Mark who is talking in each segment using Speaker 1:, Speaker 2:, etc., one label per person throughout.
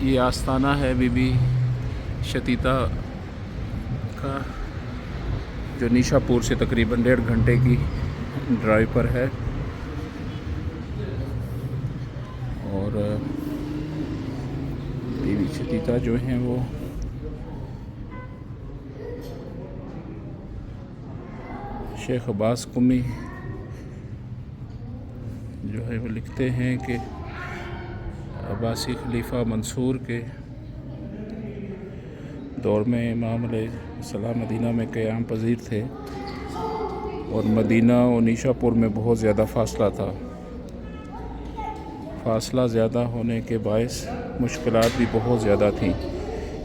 Speaker 1: یہ آستانہ ہے be be شتیتا کا، جو نیشا پور سے تقریباً 1.5 گھنٹے کی ڈرائیو پر ہے، اور بی بی شتیتا جو ہیں وہ شیخ عباس قمی جو ہے وہ لکھتے ہیں کہ عباسی خلیفہ منصور کے دور میں امام علیہ السلام مدینہ میں قیام پذیر تھے، اور مدینہ و نیشا پور میں بہت زیادہ فاصلہ تھا۔ فاصلہ زیادہ ہونے کے باعث مشکلات بھی بہت زیادہ تھیں،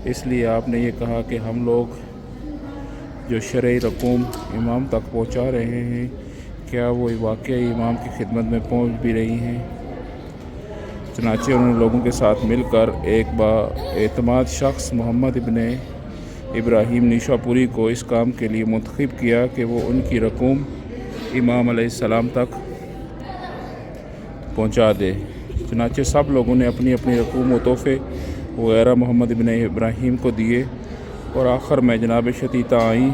Speaker 1: اس لیے آپ نے یہ کہا کہ ہم لوگ جو شرعی رقوم امام تک پہنچا رہے ہیں، کیا وہ واقعی امام کی خدمت میں پہنچ بھی رہی ہیں؟ چنانچہ انہوں نے لوگوں کے ساتھ مل کر ایک با اعتماد شخص محمد ابن ابراہیم نیشا پوری کو اس کام کے لیے منتخب کیا کہ وہ ان کی رقوم امام علیہ السلام تک پہنچا دے۔ چنانچہ سب لوگوں نے اپنی اپنی رقوم و تحفے وغیرہ محمد ابن ابراہیم کو دیے، اور آخر میں جناب شتیتا آئیں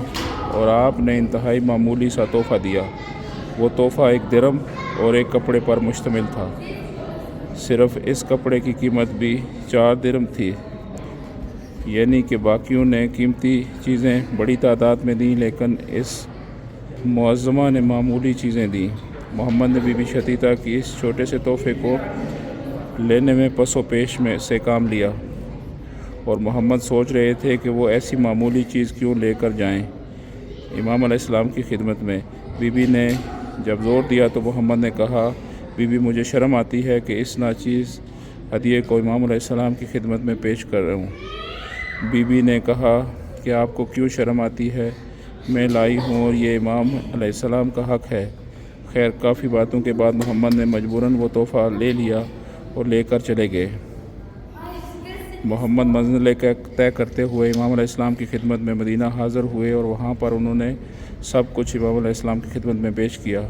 Speaker 1: اور آپ نے انتہائی معمولی سا تحفہ دیا۔ وہ تحفہ 1 درم اور ایک کپڑے پر مشتمل تھا۔ صرف اس کپڑے کی قیمت بھی 4 درم تھی، یعنی کہ باقیوں نے قیمتی چیزیں بڑی تعداد میں دیں، لیکن اس معظمہ نے معمولی چیزیں دیں۔ محمد نے بی بی شتیتا کی اس چھوٹے سے تحفے کو لینے میں پس و پیش میں سے کام لیا، اور محمد سوچ رہے تھے کہ وہ ایسی معمولی چیز کیوں لے کر جائیں امام علیہ السلام کی خدمت میں۔ بی بی نے جب زور دیا تو محمد نے کہا، بی بی مجھے شرم آتی ہے کہ اس ناچیز ہدیے کو امام علیہ السلام کی خدمت میں پیش کر رہا ہوں۔ بی بی نے کہا کہ آپ کو کیوں شرم آتی ہے، میں لائی ہوں اور یہ امام علیہ السلام کا حق ہے۔ خیر، کافی باتوں کے بعد محمد نے مجبوراً وہ تحفہ لے لیا اور لے کر چلے گئے۔ محمد منزل طے کرتے ہوئے امام علیہ السلام کی خدمت میں مدینہ حاضر ہوئے، اور وہاں پر انہوں نے سب کچھ امام علیہ السلام کی خدمت میں پیش کیا۔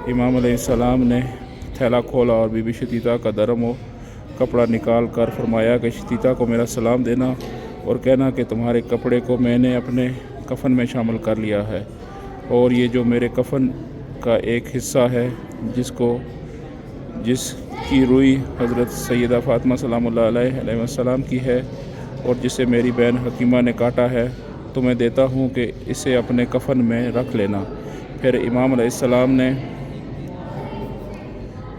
Speaker 1: امام علیہ السلام نے تھیلا کھولا اور بی بی شتیتا کا درم و کپڑا نکال کر فرمایا کہ شتیتا کو میرا سلام دینا اور کہنا کہ تمہارے کپڑے کو میں نے اپنے کفن میں شامل کر لیا ہے، اور یہ جو میرے کفن کا ایک حصہ ہے جس کی روئی حضرت سیدہ فاطمہ سلام اللہ علیہ وسلم کی ہے، اور جسے میری بہن حکیمہ نے کاٹا ہے، تو میں دیتا ہوں کہ اسے اپنے کفن میں رکھ لینا۔ پھر امام علیہ السلام نے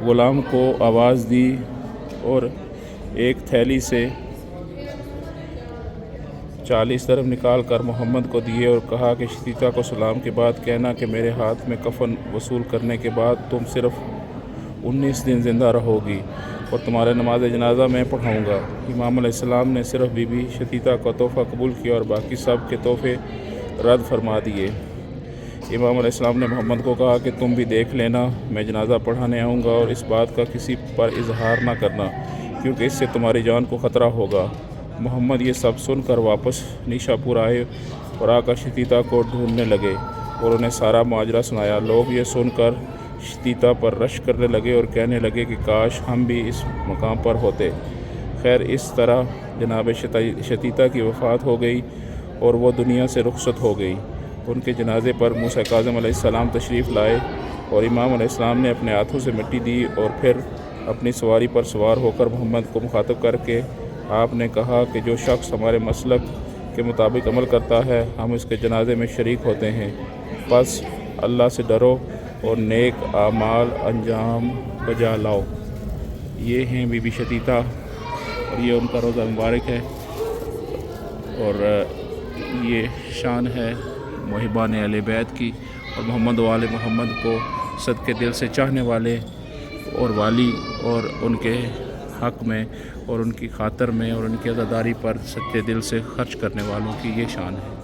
Speaker 1: غلام کو آواز دی اور ایک تھیلی سے 40 درم نکال کر محمد کو دیے، اور کہا کہ شتیتا کو سلام کے بعد کہنا کہ میرے ہاتھ میں کفن وصول کرنے کے بعد تم صرف 19 دن زندہ رہو گی، اور تمہارے نماز جنازہ میں پڑھاؤں گا۔ امام علیہ السلام نے صرف بی بی شتیتا کا تحفہ قبول کیا اور باقی سب کے تحفے رد فرما دیے۔ امام علیہ السلام نے محمد کو کہا کہ تم بھی دیکھ لینا، میں جنازہ پڑھانے آؤں گا، اور اس بات کا کسی پر اظہار نہ کرنا، کیونکہ اس سے تمہاری جان کو خطرہ ہوگا۔ محمد یہ سب سن کر واپس نیشا پور آئے اور آ کر شتیتا کو ڈھونڈنے لگے اور انہیں سارا ماجرا سنایا۔ لوگ یہ سن کر شتیتا پر رش کرنے لگے اور کہنے لگے کہ کاش ہم بھی اس مقام پر ہوتے۔ خیر، اس طرح جناب شتیتا کی وفات ہو گئی اور وہ دنیا سے رخصت ہو گئی۔ ان کے جنازے پر موسیٰ کاظم علیہ السلام تشریف لائے، اور امام علیہ السلام نے اپنے ہاتھوں سے مٹی دی، اور پھر اپنی سواری پر سوار ہو کر محمد کو مخاطب کر کے آپ نے کہا کہ جو شخص ہمارے مسلک کے مطابق عمل کرتا ہے، ہم اس کے جنازے میں شریک ہوتے ہیں۔ بس اللہ سے ڈرو اور نیک اعمال انجام بجا لاؤ۔ یہ ہیں بی بی شتیتا، اور یہ ان کا روزہ مبارک ہے، اور یہ شان ہے محبان اہل بیت کی، اور محمد و آل محمد کو صدقے دل سے چاہنے والے اور والی، اور ان کے حق میں اور ان کی خاطر میں اور ان کی عزاداری پر سچے دل سے خرچ کرنے والوں کی یہ شان ہے۔